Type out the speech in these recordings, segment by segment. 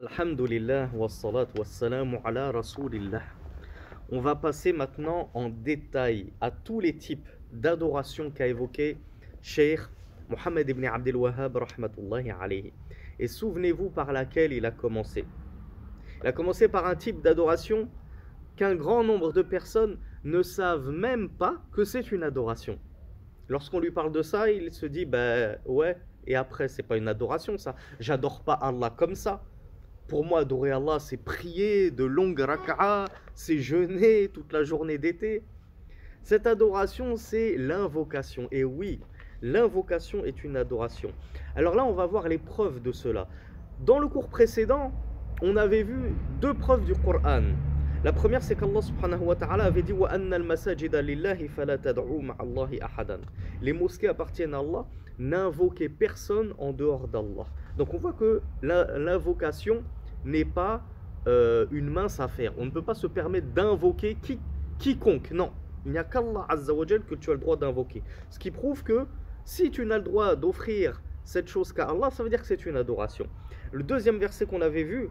Alhamdulillah wassalat wassalamu ala rasulillah. On va passer maintenant en détail à tous les types d'adoration qu'a évoqué Cheikh Mohammed ibn Abdel Wahhab rahmatullahi alayhi. Et souvenez-vous par laquelle il a commencé. Il a commencé par un type d'adoration qu'un grand nombre de personnes ne savent même pas que c'est une adoration. Lorsqu'on lui parle de ça, il se dit ben ouais, et après c'est pas une adoration ça. J'adore pas Allah comme ça. Pour moi, adorer Allah, c'est prier de longues rak'ah, c'est jeûner toute la journée d'été. Cette adoration, c'est l'invocation. Et oui, l'invocation est une adoration. Alors là, on va voir les preuves de cela. Dans le cours précédent, on avait vu deux preuves du Coran. La première, c'est qu'Allah subhanahu wa ta'ala avait dit wa anna al-masajida lillahi fala tad'u ma'allahi ahadan. Les mosquées appartiennent à Allah, n'invoquez personne en dehors d'Allah. Donc on voit que l'invocation n'est pas une mince affaire. On ne peut pas se permettre d'invoquer quiconque. Non, il n'y a qu'Allah Azza wa Jal que tu as le droit d'invoquer. Ce qui prouve que si tu n'as le droit d'offrir cette chose qu'à Allah, ça veut dire que c'est une adoration. Le deuxième verset qu'on avait vu,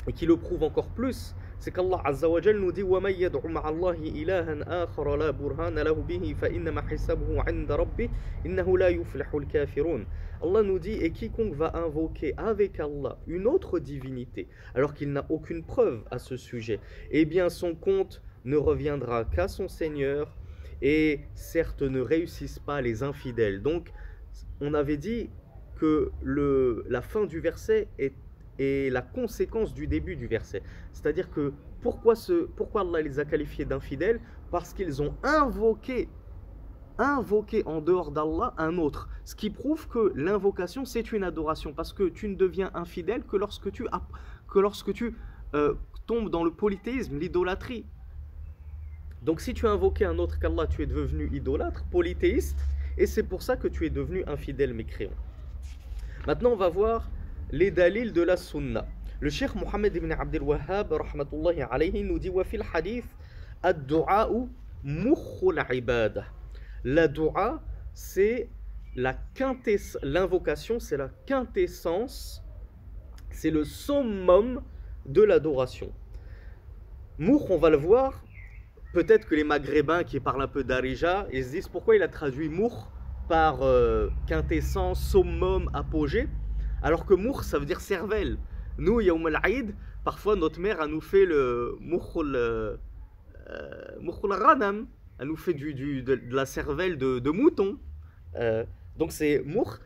et qui le prouve encore plus, c'est qu'Allah Azza wa Jal nous dit وَمَنْ يَدْعُ مَعَ اللَّهِ إِلَهًا آخَرَ لَا بُرْهَانَ لَهُ بِهِ فَإِنَّمَا حِسَابُهُ عِنْدَ رَبِّهِ إِنَّهُ لَا يُفْلِحُ الْكَافِرُونَ. Allah nous dit, et quiconque va invoquer avec Allah une autre divinité, alors qu'il n'a aucune preuve à ce sujet, eh bien son compte ne reviendra qu'à son Seigneur, et certes ne réussissent pas les infidèles. Donc on avait dit que la fin du verset est la conséquence du début du verset. C'est-à-dire que pourquoi Allah les a qualifiés d'infidèles? Parce qu'ils ont invoqué en dehors d'Allah un autre. Ce qui prouve que l'invocation c'est une adoration, parce que tu ne deviens infidèle que lorsque tu tombes dans le polythéisme, l'idolâtrie. Donc si tu as invoqué un autre qu'Allah, tu es devenu idolâtre, polythéiste, et c'est pour ça que tu es devenu infidèle mécréant. Maintenant on va voir les dalils de la sunna. Le cheikh Mohammed ibn Abdel Wahhab rahmatullahi alayhi nous dit wa fil hadith ad-du'a mukhul ibadah. La dua, c'est l'invocation, c'est la quintessence, c'est le summum de l'adoration. Moukh, on va le voir, peut-être que les maghrébins qui parlent un peu d'Arija, ils se disent pourquoi il a traduit Moukh par quintessence, summum, apogée, alors que Moukh, ça veut dire cervelle. Nous, Yawm al-Aïd, parfois notre mère, elle nous fait le Moukhul Ghanam. Elle nous fait de la cervelle de mouton. Donc c'est moukh.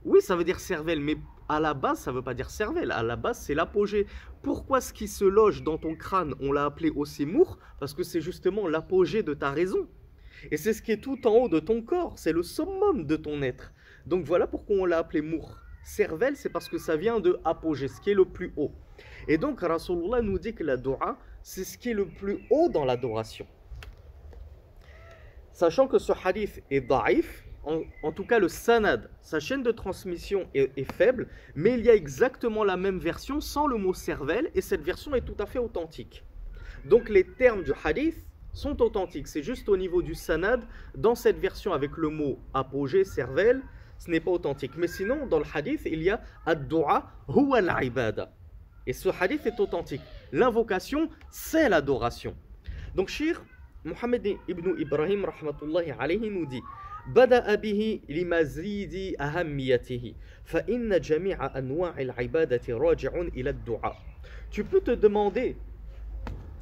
Oui, ça veut dire cervelle, mais à la base, ça ne veut pas dire cervelle. À la base, c'est l'apogée. Pourquoi ce qui se loge dans ton crâne, on l'a appelé aussi moukh? Parce que c'est justement l'apogée de ta raison. Et c'est ce qui est tout en haut de ton corps. C'est le summum de ton être. Donc voilà pourquoi on l'a appelé moukh. Cervelle, c'est parce que ça vient de apogée, ce qui est le plus haut. Et donc, Rasulullah nous dit que la dua, c'est ce qui est le plus haut dans l'adoration. Sachant que ce hadith est daïf, en tout cas le sanad, sa chaîne de transmission est faible, mais il y a exactement la même version sans le mot cervelle, et cette version est tout à fait authentique. Donc les termes du hadith sont authentiques, c'est juste au niveau du sanad, dans cette version avec le mot apogée, cervelle, ce n'est pas authentique. Mais sinon, dans le hadith, il y a ad-du'a huwa al-ibada. Et ce hadith est authentique. L'invocation, c'est l'adoration. Donc, Cheikh Mohammed ibn Ibrahim rahmatullahi alayhi nous dit بدأ به لمزيد أهميته فإن جميع أنواع العبادة راجع إلى الدعاء. Tu peux te demander,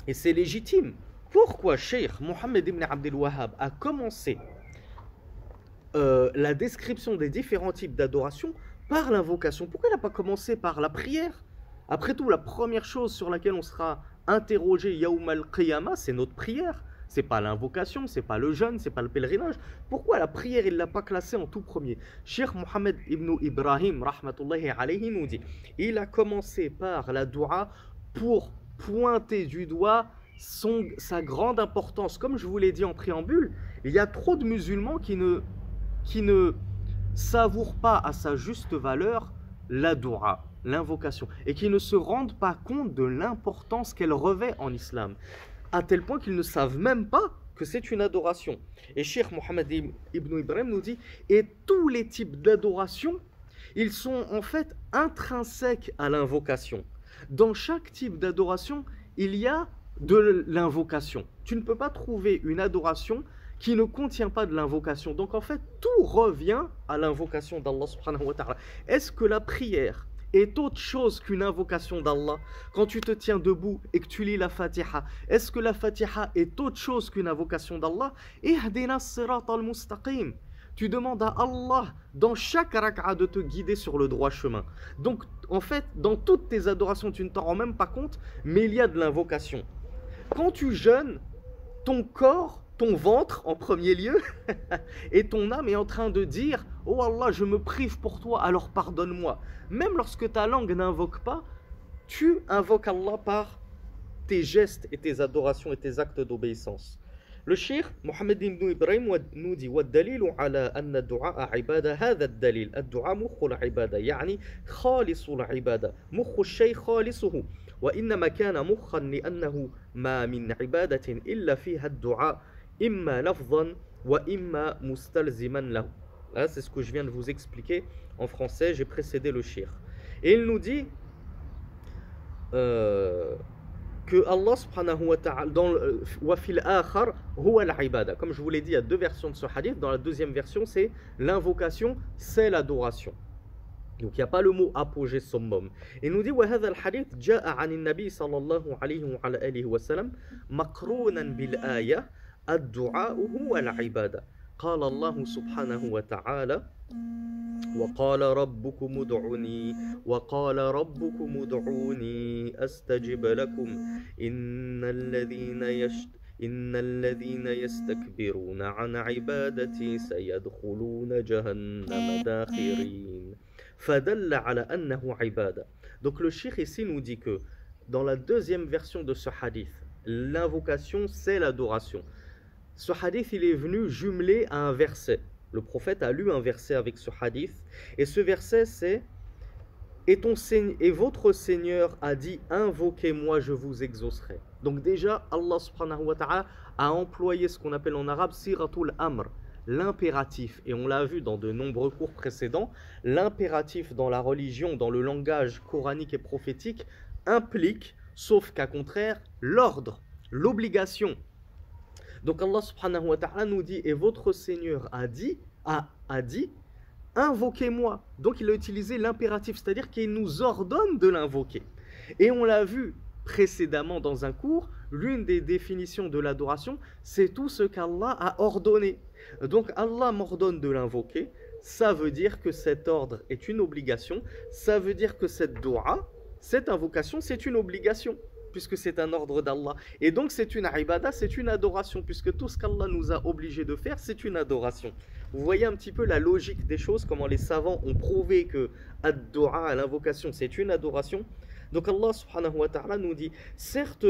et c'est légitime, pourquoi Cheikh Mohammed ibn Abdel Wahhab a commencé la description des différents types d'adoration par l'invocation. Pourquoi il n'a pas commencé par la prière? Après tout, la première chose sur laquelle on sera interrogé Yawm al-Qiyamah, c'est notre prière. C'est pas l'invocation, c'est pas le jeûne, c'est pas le pèlerinage. Pourquoi la prière, il l'a pas classée en tout premier? Cheikh Mohammed ibn Ibrahim, rahmatullahi alayhi, nous dit, il a commencé par la dua pour pointer du doigt sa grande importance. Comme je vous l'ai dit en préambule, il y a trop de musulmans qui ne savourent pas à sa juste valeur la dua, l'invocation, et qui ne se rendent pas compte de l'importance qu'elle revêt en islam, à tel point qu'ils ne savent même pas que c'est une adoration. Et Cheikh Mohammed ibn Ibrahim nous dit, et tous les types d'adoration, ils sont en fait intrinsèques à l'invocation. Dans chaque type d'adoration, il y a de l'invocation. Tu ne peux pas trouver une adoration qui ne contient pas de l'invocation. Donc en fait, tout revient à l'invocation d'Allah subhanahu wa ta'ala. Est-ce que la prière est autre chose qu'une invocation d'Allah? Quand tu te tiens debout et que tu lis la Fatiha, est-ce que la Fatiha est autre chose qu'une invocation d'Allah? Ihdina as-sirata al-mustaqim. Tu demandes à Allah dans chaque rak'a de te guider sur le droit chemin. Donc en fait, dans toutes tes adorations, tu ne t'en rends même pas compte, mais il y a de l'invocation. Quand tu jeûnes, ton corps, ton ventre en premier lieu, et ton âme est en train de dire « Oh Allah, je me prive pour toi, alors pardonne-moi ». Même lorsque ta langue n'invoque pas, tu invoques Allah par tes gestes et tes adorations et tes actes d'obéissance. Le cheikh Mohammed ibn Ibrahim nous dit وَالدَّلِيلُ عَلَى أَنَّ الدُّعاء عِبَادَةً هذا الدليل الدعاء مخ العبادة يعني خالص العبادة مخ الشيء خالصه وإنما كان مخا لأنه ما من عبادة إلا فيها الدعاء إما لفظا وإما مستلزما له. Là, c'est ce que je viens de vous expliquer en français, j'ai précédé le cheikh. Et il nous dit que Allah subhanahu wa ta'ala dans wa fil akhar huwa al-ibada. Comme je vous l'ai dit, il y a deux versions de ce hadith. Dans la deuxième version, c'est l'invocation, c'est l'adoration. Donc il n'y a pas le mot apogée summum. Il nous dit wa hadha al-hadith jaa 'an an-nabi sallallahu alayhi wa alihi wa sallam maqrunan bil aya ad-du'a huwa al-ibada. Qala Allah subhanahu wa ta'ala وقال ربكم ادعوني وقال ربكم ادعوني أستجب لكم إن الذين يستكبرون عن عبادتي سيدخلون جهنم داخرين فدل على أنه عبادة. Donc le cheikh ici nous dit que dans la deuxième version de ce hadith, l'invocation c'est l'adoration. Ce hadith il est venu jumelé à un verset. Le prophète a lu un verset avec ce hadith, et ce verset c'est et votre Seigneur a dit invoquez-moi, je vous exaucerai. Donc déjà Allah subhanahu wa ta'ala a employé ce qu'on appelle en arabe siratul amr, l'impératif, et on l'a vu dans de nombreux cours précédents, l'impératif dans la religion, dans le langage coranique et prophétique implique, sauf qu'à contraire, l'ordre, l'obligation. Donc Allah subhanahu wa ta'ala nous dit, et votre Seigneur a dit, invoquez-moi. Donc il a utilisé l'impératif, c'est-à-dire qu'il nous ordonne de l'invoquer. Et on l'a vu précédemment dans un cours, l'une des définitions de l'adoration, c'est tout ce qu'Allah a ordonné. Donc Allah m'ordonne de l'invoquer, ça veut dire que cet ordre est une obligation, ça veut dire que cette dua, cette invocation, c'est une obligation, puisque c'est un ordre d'Allah. Et donc c'est une ibada, c'est une adoration, puisque tout ce qu'Allah nous a obligés de faire, c'est une adoration. Vous voyez un petit peu la logique des choses, comment les savants ont prouvé que ad-dua, l'invocation, c'est une adoration. Donc Allah subhanahu wa ta'ala nous dit, certes,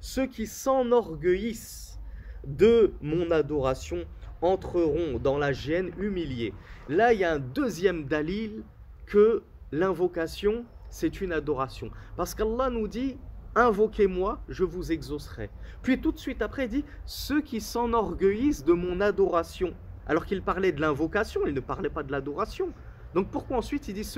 ceux qui s'enorgueillissent de mon adoration entreront dans la géhenne humiliée. Là, il y a un deuxième dalil que l'invocation, c'est une adoration. Parce qu'Allah nous dit, invoquez-moi, je vous exaucerai. Puis tout de suite après, il dit, ceux qui s'enorgueillissent de mon adoration. Alors qu'il parlait de l'invocation, il ne parlait pas de l'adoration. Donc pourquoi ensuite il dit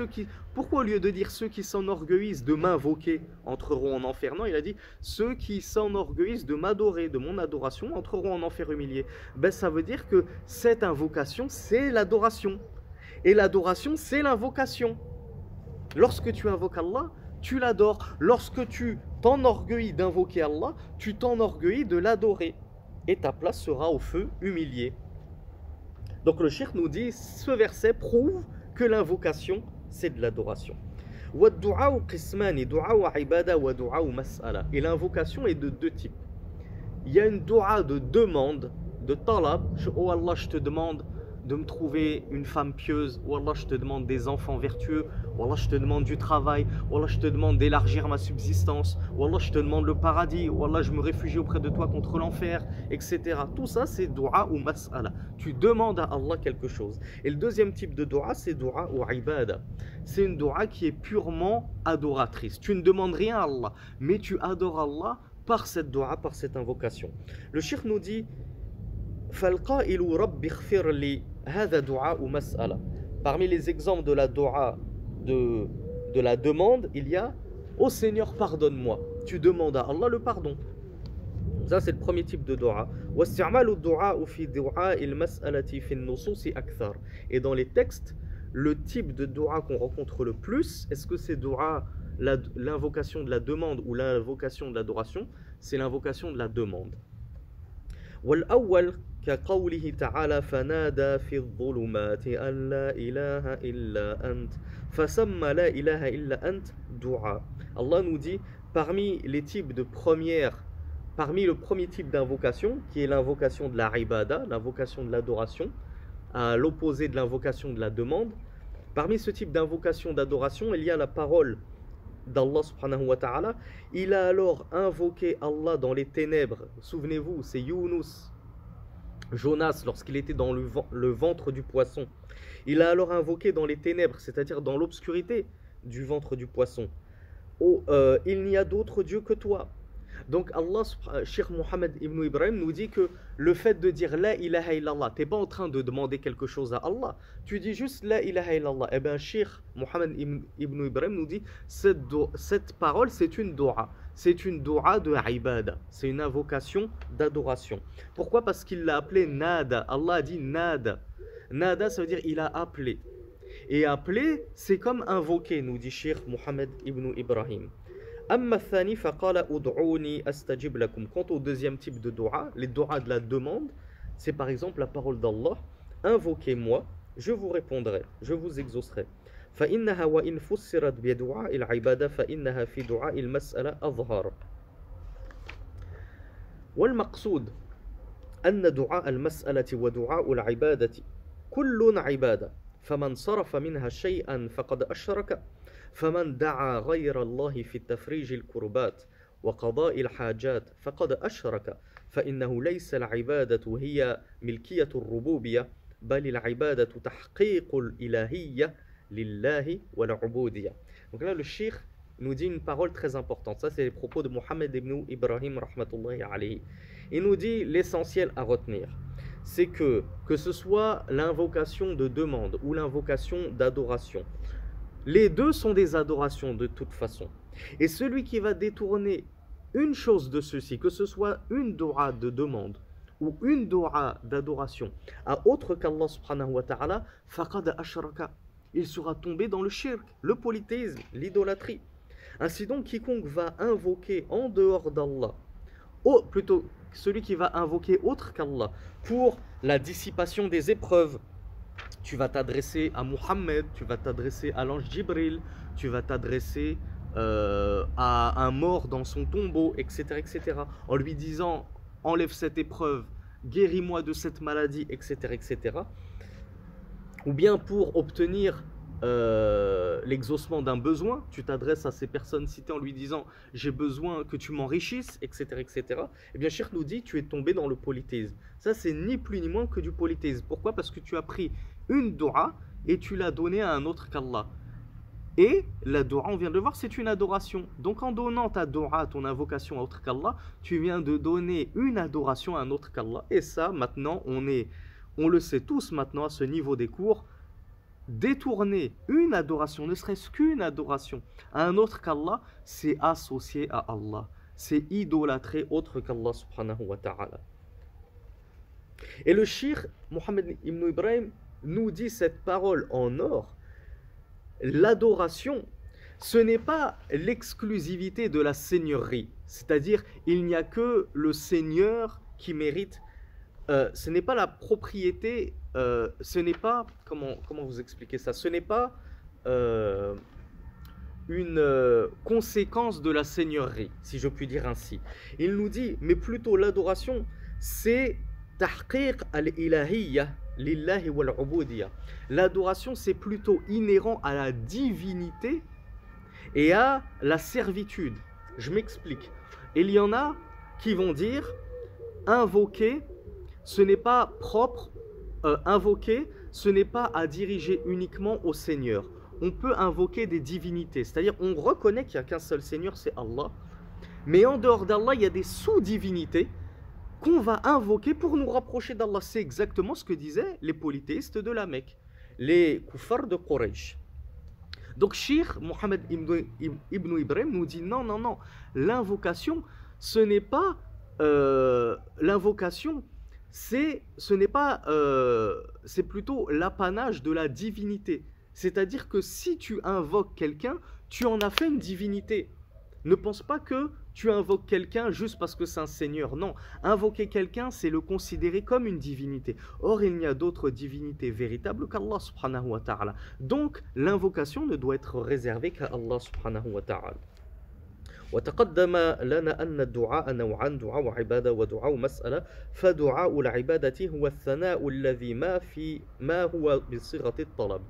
pourquoi au lieu de dire ceux qui s'enorgueillissent de m'invoquer entreront en enfer? Non, il a dit ceux qui s'enorgueillissent de m'adorer, de mon adoration entreront en enfer humilié. Ben ça veut dire que cette invocation c'est l'adoration. Et l'adoration c'est l'invocation. Lorsque tu invoques Allah, tu l'adores. Lorsque tu t'enorgueillis d'invoquer Allah, tu t'enorgueillis de l'adorer. Et ta place sera au feu humilié. Donc le cheikh nous dit, ce verset prouve que l'invocation, c'est de l'adoration. Et l'invocation est de deux types. Il y a une dua de demande, de talab. Oh Allah, je te demande de me trouver une femme pieuse. Oh Allah, je te demande des enfants vertueux. Oh Allah, je te demande du travail. Oh Allah, je te demande d'élargir ma subsistance. Oh Allah, je te demande le paradis. Oh Allah, je me réfugie auprès de toi contre l'enfer, etc. Tout ça, c'est dua ou mas'ala. Tu demandes à Allah quelque chose. Et le deuxième type de dua, c'est dua ou ibada. C'est une dua qui est purement adoratrice. Tu ne demandes rien à Allah, mais tu adores Allah par cette dua, par cette invocation. Le cheikh nous dit, فَالْقَائِلُ رَبِّ اغْفِرْ لِي هَذَا دُعَاءُ مَسْأَلَةٌ. Parmi les exemples de la dua de la demande, il y a Ô Seigneur, pardonne-moi. Tu demandes à Allah le pardon. Ça, c'est le premier type de dua. Et dans les textes, le type de dua qu'on rencontre le plus, est-ce que c'est dua, l'invocation de la demande ou l'invocation de l'adoration? C'est l'invocation de la demande. والأول كقوله تعالى فنادى في الظلمات أن لا إله إلا أنت فسمى لا إله إلا أنت دعاء. Allah nous dit parmi les types de première, parmi le premier type d'invocation qui est l'invocation de la ibada, l'invocation de l'adoration, à l'opposé de l'invocation de la demande, parmi ce type d'invocation d'adoration, il y a la parole d'Allah subhanahu wa ta'ala. Il a alors invoqué Allah dans les ténèbres. Souvenez-vous, c'est Yunus, Jonas, lorsqu'il était dans le ventre du poisson. Il a alors invoqué dans les ténèbres, c'est-à-dire dans l'obscurité du ventre du poisson. Oh, il n'y a d'autre Dieu que toi. Donc Allah, Cheikh Mohammed ibn Ibrahim nous dit que le fait de dire La ilaha illallah, tu n'es pas en train de demander quelque chose à Allah, tu dis juste La ilaha illallah. Eh bien Cheikh Mohammed ibn Ibrahim nous dit cette parole c'est une dua de ibada, c'est une invocation d'adoration. Pourquoi? Parce qu'il l'a appelé Nada. Allah a dit Nada. Nada, ça veut dire il a appelé. Et appeler, c'est comme invoquer, nous dit Cheikh Mohammed ibn Ibrahim. Amma thani faqala ud'uni astajib lakum. Quant au deuxième type de dua, les dua de la demande, c'est par exemple la parole d'Allah. Invoquez-moi, je vous répondrai, je vous exaucerai. فإنها وإن فسرت بدعاء العبادة فإنها في دعاء المسألة أظهر. والمقصود أن دعاء المسألة ودعاء العبادة كل عبادة فمن صرف منها شيئا فقد أشرك فمن دعا غير الله في تفريج الكربات وقضاء الحاجات فقد أشرك فإنه ليس العبادة هي ملكية الربوبية بل العبادة تحقيق الإلهية لله والعبودية. Donc là le cheikh nous dit une parole très importante. Ça c'est les propos de Mohammed ibn Ibrahim rahmatullahi alayhi. Il nous dit l'essentiel à retenir, c'est que ce soit l'invocation de demande ou l'invocation d'adoration, les deux sont des adorations de toute façon. Et celui qui va détourner une chose de ceci, que ce soit une dua de demande ou une dua d'adoration à autre qu'Allah subhanahu wa ta'ala, faqad ashraka, il sera tombé dans le shirk, le polythéisme, l'idolâtrie. Ainsi donc, quiconque va invoquer en dehors d'Allah, ou plutôt celui qui va invoquer autre qu'Allah pour la dissipation des épreuves, tu vas t'adresser à Muhammad, tu vas t'adresser à l'ange Jibril, tu vas t'adresser à un mort dans son tombeau, etc., etc., en lui disant enlève cette épreuve, guéris-moi de cette maladie, etc., etc., ou bien pour obtenir l'exaucement d'un besoin, tu t'adresses à ces personnes citées en lui disant j'ai besoin que tu m'enrichisses, etc., etc. Eh bien, Cheikh nous dit tu es tombé dans le polythéisme. Ça, c'est ni plus ni moins que du polythéisme. Pourquoi? Parce que tu as pris une dua et tu l'as donnée à un autre qu'Allah. Et la dua, on vient de le voir, c'est une adoration. Donc en donnant ta dua, ton invocation à autre qu'Allah, tu viens de donner une adoration à un autre qu'Allah. Et ça, maintenant, on le sait tous maintenant à ce niveau des cours, détourner une adoration, ne serait-ce qu'une adoration, à un autre qu'Allah, c'est associé à Allah. C'est idolâtrer autre qu'Allah subhanahu wa ta'ala. Et le cheikh Mohammed ibn Ibrahim nous dit cette parole en or. L'adoration, ce n'est pas l'exclusivité de la seigneurie. C'est-à-dire, il n'y a que le Seigneur qui mérite. Ce n'est pas la propriété, ce n'est pas, comment vous expliquer ça? Ce n'est pas une conséquence de la seigneurie, si je puis dire ainsi. Il nous dit, mais plutôt l'adoration, c'est tahqiq al-ilahiyya lillahi wal-ubudiyya. L'adoration, c'est plutôt inhérent à la divinité et à la servitude. Je m'explique. Il y en a qui vont dire, invoquer, ce n'est pas propre, invoquer, ce n'est pas à diriger uniquement au Seigneur. On peut invoquer des divinités, c'est-à-dire on reconnaît qu'il n'y a qu'un seul Seigneur, c'est Allah. Mais en dehors d'Allah, il y a des sous-divinités qu'on va invoquer pour nous rapprocher d'Allah. C'est exactement ce que disaient les polythéistes de la Mecque, les kuffars de Quraysh. Donc Cheikh Mohammed ibn Ibrahim nous dit non, non, non, l'invocation, ce n'est pas l'invocation, ce n'est pas, c'est plutôt l'apanage de la divinité. C'est-à-dire que si tu invoques quelqu'un, tu en as fait une divinité. Ne pense pas que tu invoques quelqu'un juste parce que c'est un seigneur. Non, invoquer quelqu'un, c'est le considérer comme une divinité. Or, il n'y a d'autres divinités véritables qu'Allah subhanahu wa ta'ala. Donc, l'invocation ne doit être réservée qu'à Allah subhanahu wa ta'ala. وتقدم لنا أن الدعاء نوعان دعاء عبادة ودعاء مسألة فدعاء العبادة هو الثناء الذي ما هو بصيغة الطلب.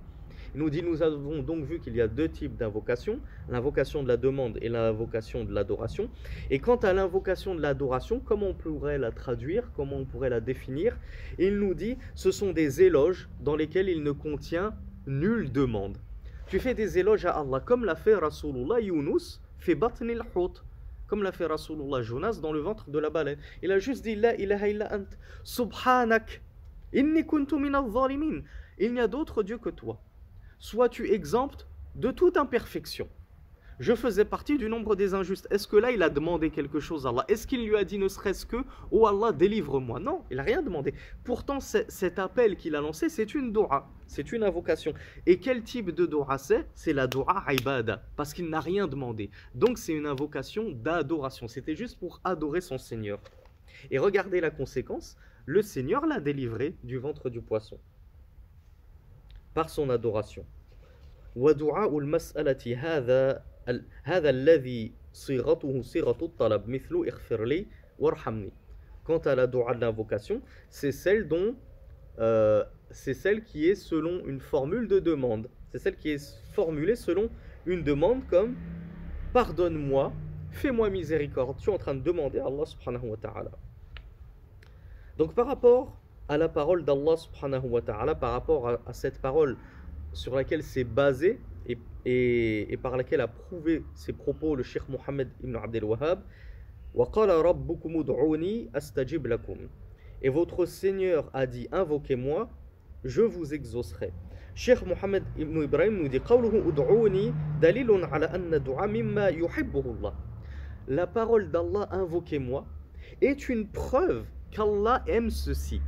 Il nous dit, nous avons donc vu qu'il y a deux types d'invocation, l'invocation de la demande et l'invocation de l'adoration. Et quant à l'invocation de l'adoration, comment on pourrait la traduire, comment on pourrait la définir? Il nous dit, ce sont des éloges dans lesquels il ne contient nulle demande. Tu fais des éloges à Allah, comme l'a fait Rasulullah Yunus, fi batnil hut, comme l'a fait Rasulullah Jonas dans le ventre de la baleine. Il a juste dit, la ilaha illa ant, subhanak, inni kuntu minal zalimin. Il n'y a d'autre Dieu que toi. Sois-tu exempte de toute imperfection. Je faisais partie du nombre des injustes. Est-ce que là, il a demandé quelque chose à Allah? Est-ce qu'il lui a dit ne serait-ce que « Oh Allah, délivre-moi » Non, il n'a rien demandé. Pourtant, cet appel qu'il a lancé, c'est une dua, c'est une invocation. Et quel type de dua c'est? C'est la dua ibada, parce qu'il n'a rien demandé. Donc, c'est une invocation d'adoration. C'était juste pour adorer son Seigneur. Et regardez la conséquence, le Seigneur l'a délivré du ventre du poisson par son adoration. ودعاء المسألة هذا الذي صيغته صيغة الطلب مثل اغفر لي وارحمني. Quant à la dua de l'invocation, c'est celle qui est selon une formule de demande. C'est celle qui est formulée selon une demande comme pardonne-moi, fais-moi miséricorde. Tu es en train de demander à Allah subhanahu wa ta'ala. Donc par rapport à la parole d'Allah subhanahu wa ta'ala, par rapport à cette parole sur laquelle s'est basé et par laquelle a prouvé ses propos le Cheikh Mohammed ibn Abdel Wahhab, وَقَالَ رَبُّكُمُ ادْعُونِي أَسْتَجِبْ لَكُمْ. Et votre Seigneur a dit, invoquez-moi, je vous exaucerai. Cheikh Mohammed ibn Ibrahim nous dit, قَوْلُهُ ادْعُونِي دَلِيلٌ عَلَى أَنَّ الدُّعَاءَ مِمَّا يُحِبُّهُ اللَّهُ. La parole d'Allah, invoquez-moi, est une preuve qu'Allah aime ceci.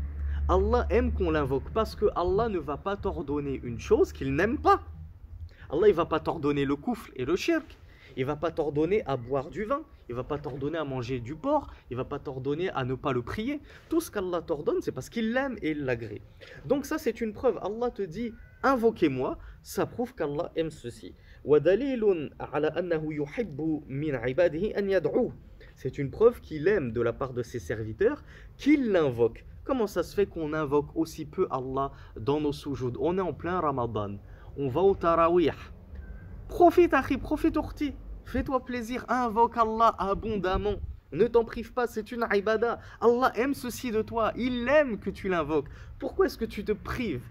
Allah aime qu'on l'invoque parce que Allah ne va pas t'ordonner une chose qu'il n'aime pas. Allah, il ne va pas t'ordonner le kufr et le shirk. Il ne va pas t'ordonner à boire du vin. Il ne va pas t'ordonner à manger du porc. Il ne va pas t'ordonner à ne pas le prier. Tout ce qu'Allah t'ordonne, c'est parce qu'il l'aime et il l'agrée. Donc ça, c'est une preuve. Allah te dit, invoquez-moi. Ça prouve qu'Allah aime ceci. وَدَلِيلٌ عَلَى أَنَّهُ يُحِبُّ مِنْ عِبَادِهِ أَنْ يَدْعُوهُ. C'est une preuve qu'il aime de la part de ses serviteurs qu'il l'invoque. Comment ça se fait qu'on invoque aussi peu Allah dans nos soujouds? On est en plein Ramadan, on va au Tarawih. Profite, Akhi, profite, Ukhti. Fais-toi plaisir, invoque Allah abondamment. Ne t'en prive pas, c'est une ibada. Allah aime ceci de toi, il aime que tu l'invoques. Pourquoi est-ce que tu te prives?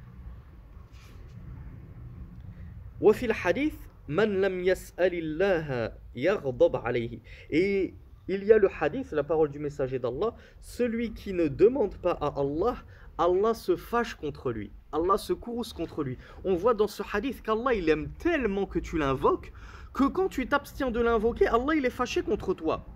وفي الحديث من لم يسأل الله يغضب عليه. Et il y a le hadith, la parole du messager d'Allah, celui qui ne demande pas à Allah, Allah se fâche contre lui. Allah se courrouce contre lui. On voit dans ce hadith qu'Allah, il aime tellement que tu l'invoques, que quand tu t'abstiens de l'invoquer, Allah, il est fâché contre toi.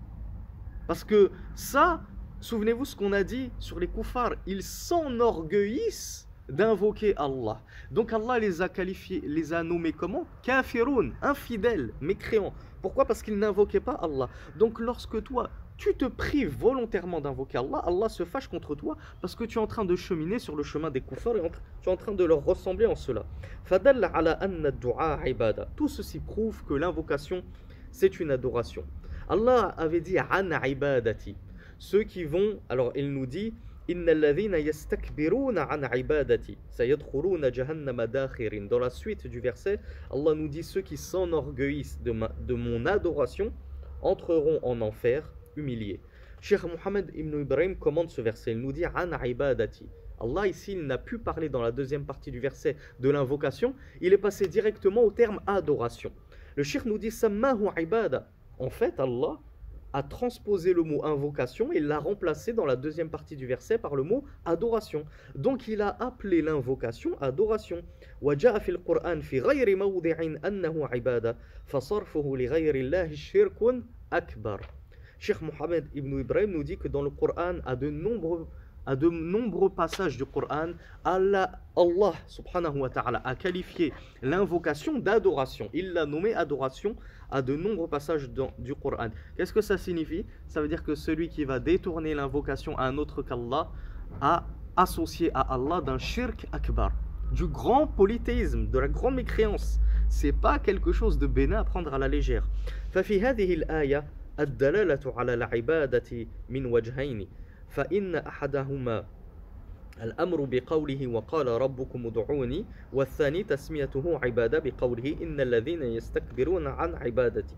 Parce que ça, souvenez-vous ce qu'on a dit sur les koufars, ils s'enorgueillissent d'invoquer Allah. Donc Allah les a qualifiés, les a nommés comment? Kafiroun, infidèles, mécréants. Pourquoi? Parce qu'ils n'invoquaient pas Allah. Donc lorsque toi, tu te prives volontairement d'invoquer Allah, Allah se fâche contre toi parce que tu es en train de cheminer sur le chemin des koufars et tu es en train de leur ressembler en cela. فَدَلَّ عَلَى أَنَّ الدُّعَاءَ عِبَادَةٌ. Tout ceci prouve que l'invocation, c'est une adoration. Allah avait dit « عَنْ عِبَادَتِي ». Ceux qui vont, alors il nous dit « إِنَّ الَّذِينَ يَسْتَكْبِرُونَ عَنْ عِبَادَتِي سَيَدْخُلُونَ جَهَنَّمَ دَاخِرِينَ » Dans la suite du verset, Allah nous dit « Ceux qui s'enorgueillissent de mon adoration entreront en enfer humiliés. » Cheikh Mohammed ibn Ibrahim commente ce verset, il nous dit « عَنْ عِبَادَتِي » Allah ici, il n'a pu parler dans la deuxième partie du verset de l'invocation, il est passé directement au terme adoration. Le cheikh nous dit « Sammahu ibada » En fait, Allah a transposé le mot invocation et l'a remplacé dans la deuxième partie du verset par le mot adoration. Donc il a appelé l'invocation adoration. وجاء في القرآن في غير موضع أنه عبادة فصرفه لغير الله شرك أكبر. Cheikh Mohammed ibn Ibrahim nous dit que dans le Coran, à de nombreux passages du Coran, Allah subhanahu wa ta'ala a qualifié l'invocation d'adoration. Il l'a nommé adoration à de nombreux passages du Coran. Qu'est-ce que ça signifie? Ça veut dire que celui qui va détourner l'invocation à un autre qu'Allah a associé à Allah d'un shirk akbar, du grand polythéisme, de la grande mécréance. C'est pas quelque chose de bénin à prendre à la légère. ففي هذه الآية الدلالة على العبادة من وجهين فإن أحدهما الأمر بقوله وقال ربكم ادعوني والثاني تسميته عبادة بقوله إن الذين يستكبرون عن عبادتي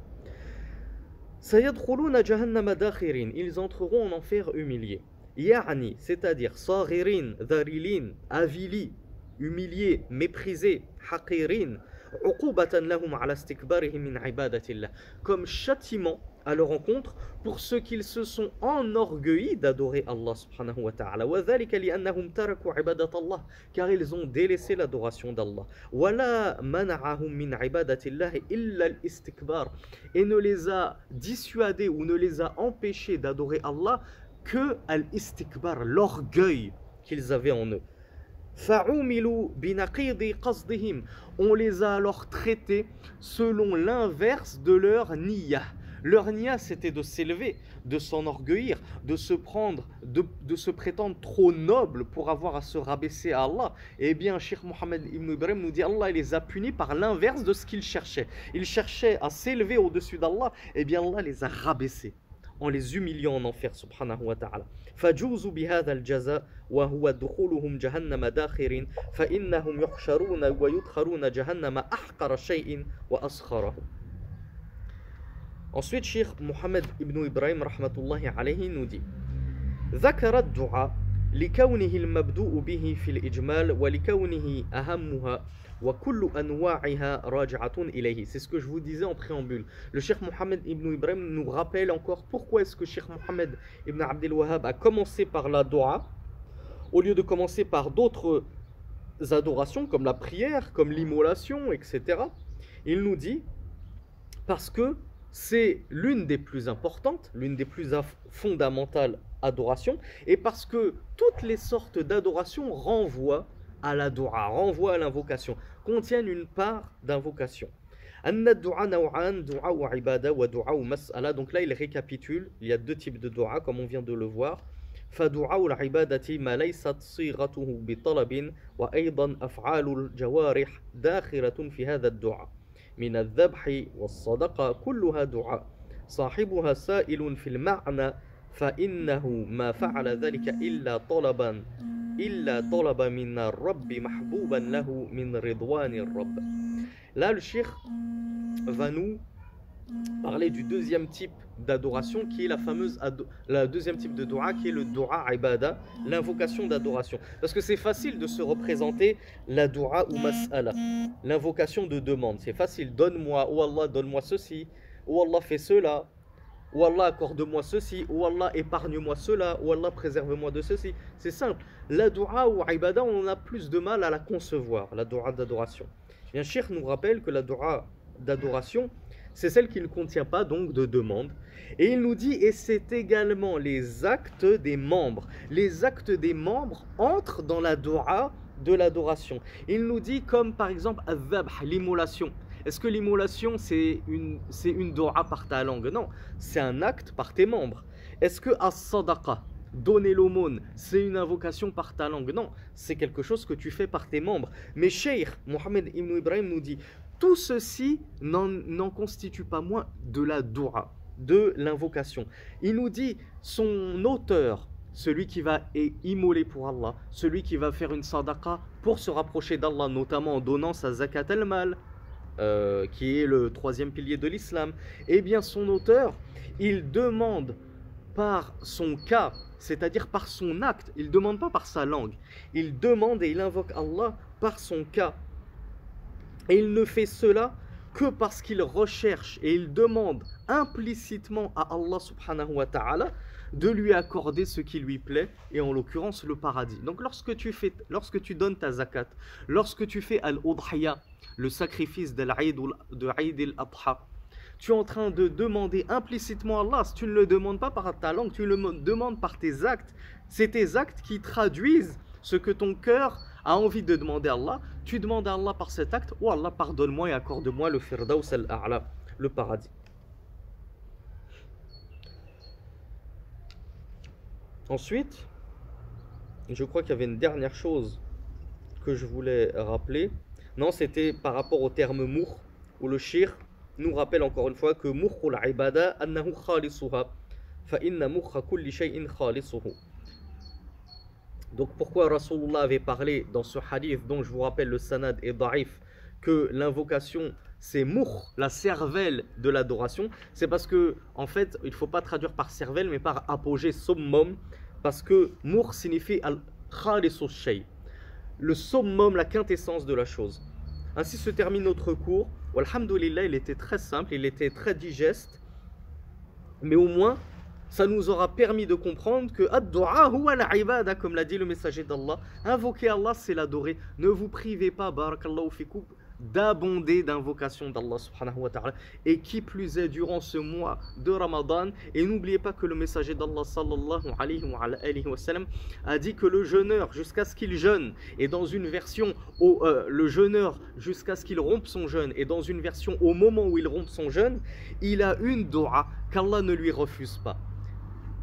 سيدخلون جهنم داخرين. Ils entreront en enfer humiliés. يعني, c'est-à-dire صاغرين, ذليلين, avilis, humiliés, méprisés, حقيرين, عقوبة لهم على استكبارهم من عبادة الله, comme châtiment à leur rencontre pour ceux qu'ils se sont enorgueillis d'adorer Allah subhanahu wa ta'ala. وذلك لأنهم تركوا عبادة الله, car ils ont délaissé l'adoration d'Allah. ولا منعهم من عبادة الله إلا الاستكبار, et ne les a dissuadés ou ne les a empêchés d'adorer Allah que al-istikbar, l'orgueil qu'ils avaient en eux. فعوملوا بنقيض قصدهم, on les a alors traités selon l'inverse de leur niyah. Leur niya, c'était de s'élever, de s'enorgueillir, de se prendre, de se prétendre trop noble pour avoir à se rabaisser à Allah. Eh bien, Cheikh Mohammed ibn Ibrahim nous dit, Allah les a punis par l'inverse de ce qu'ils cherchaient. Ils cherchaient à s'élever au-dessus d'Allah, eh bien Allah les a rabaissés en les humiliant en enfer, subhanahu wa ta'ala. فجوزوا بهذا الجزاء وهو دخولهم جهنم داخرين فإنهم يحشرون ويدخلون جهنم أحقر شيء وأسخره. Ensuite, Cheikh Mohammed ibn Ibrahim rahmatullahi alayhi nous dit ذكر الدعاء لكونه المبدوء به في الإجمال ولكونه أهمها وكل أنواعها راجعة إليه. C'est ce que je vous disais en préambule. Le Cheikh Mohammed ibn Ibrahim nous rappelle encore pourquoi est-ce que Cheikh Mohammed ibn Abdel Wahhab a commencé par la dua au lieu de commencer par d'autres adorations comme la prière, comme l'immolation, etc. Il nous dit parce que c'est l'une des plus importantes, l'une des plus fondamentales adorations, et parce que toutes les sortes d'adorations renvoient à la dua, renvoient à l'invocation, contiennent une part d'invocation. Donc là, il récapitule, il y a deux types de dua, comme on vient de le voir. فدعاء العبادة ما ليست صيغته بطلب وأيضا أفعال الجوارح داخلة في هذا الدعاء من الذبح والصدقة كلها دعاء صاحبها سائل في المعنى فإنه ما فعل ذلك إلا طلب من الرب محبوبا له من رضوان الرب. Là, le cheikh va nous parler du deuxième type d'adoration qui est la deuxième type de dua qui est le dua ibada, l'invocation d'adoration. Parce que c'est facile de se représenter la dua ou mas'ala, l'invocation de demande. C'est facile, donne-moi, oh Allah, donne-moi ceci, oh Allah, fais cela, oh Allah, accorde-moi ceci, oh Allah, épargne-moi cela, oh Allah, préserve-moi de ceci. C'est simple. La dua ou ibada, on a plus de mal à la concevoir, la dua d'adoration. Bien, Cheikh nous rappelle que la dua d'adoration, c'est celle qui ne contient pas donc de demande. Et il nous dit, et c'est également les actes des membres. Les actes des membres entrent dans la dua de l'adoration. Il nous dit comme par exemple al-dhabh, l'immolation. Est-ce que l'immolation c'est une dua par ta langue? Non, c'est un acte par tes membres. Est-ce que as-sadaqa, donner l'aumône, c'est une invocation par ta langue? Non, c'est quelque chose que tu fais par tes membres. Mais Cheikh Mohammed ibn Ibrahim nous dit, tout ceci n'en constitue pas moins de la dua, de l'invocation. Il nous dit, son auteur, celui qui va immoler pour Allah, celui qui va faire une sadaqa pour se rapprocher d'Allah, notamment en donnant sa zakat al-mal, qui est le troisième pilier de l'islam, eh bien son auteur, il demande par son cas, c'est-à-dire par son acte, il ne demande pas par sa langue, il demande et il invoque Allah par son cas. Et il ne fait cela que parce qu'il recherche et il demande implicitement à Allah subhanahu wa ta'ala de lui accorder ce qui lui plaît, et en l'occurrence le paradis. Donc lorsque tu donnes ta zakat, lorsque tu fais al-udhiya, le sacrifice de Eid al-Adha, tu es en train de demander implicitement à Allah. Si tu ne le demandes pas par ta langue, tu le demandes par tes actes. C'est tes actes qui traduisent ce que ton cœur a envie de demander à Allah. Tu demandes à Allah par cet acte: oh Allah, pardonne-moi et accorde-moi le firdaus al-a'la, le paradis. Ensuite, je crois qu'il y avait une dernière chose que je voulais rappeler. Non, c'était par rapport au terme mour, où le shir nous rappelle encore une fois que murqul ibada annahu khalisuha fa inna murqa kulli shay'in khalisuhu. Donc pourquoi Rasulullah avait parlé dans ce hadith dont je vous rappelle le sanad est da'if, que l'invocation c'est mour, la cervelle de l'adoration? C'est parce que en fait il ne faut pas traduire par cervelle mais par apogée, summum, parce que mour signifie al-khalisu shay, le summum, la quintessence de la chose. Ainsi se termine notre cours. Alhamdulillah, il était très simple, il était très digeste, mais au moins ça nous aura permis de comprendre que ad-du'a huwa al-ibada, comme l'a dit le messager d'Allah. Invoquer Allah, c'est l'adorer. Ne vous privez pas, barakallahu fikum, d'abonder d'invocations d'Allah subhanahu wa ta'ala, et qui plus est durant ce mois de Ramadan. Et n'oubliez pas que le messager d'Allah sallallahu alayhi wa sallam a dit que le jeûneur jusqu'à ce qu'il jeûne, et dans une version le jeûneur jusqu'à ce qu'il rompe son jeûne, et dans une version au moment où il rompt son jeûne, il a une dua qu'Allah ne lui refuse pas.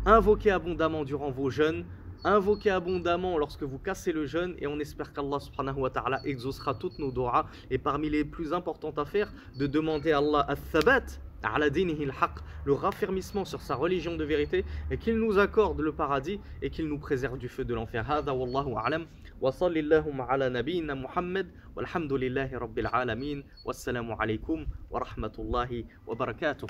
Invoquez abondamment durant vos jeûnes, invoquez abondamment lorsque vous cassez le jeûne, et on espère qu'Allah subhanahu wa ta'ala exaucera toutes nos du'as. Et parmi les plus importantes à faire, de demander à Allah al-thabat ala dinihi al-haq, le raffermissement sur sa religion de vérité, et qu'il nous accorde le paradis et qu'il nous préserve du feu de l'enfer. Hada wallahu a'lam, wa sallallahu ala nabiyyina Muhammad, walhamdulillahi rabbil alamin, wassalamu alaykum wa rahmatullahi wa barakatuh.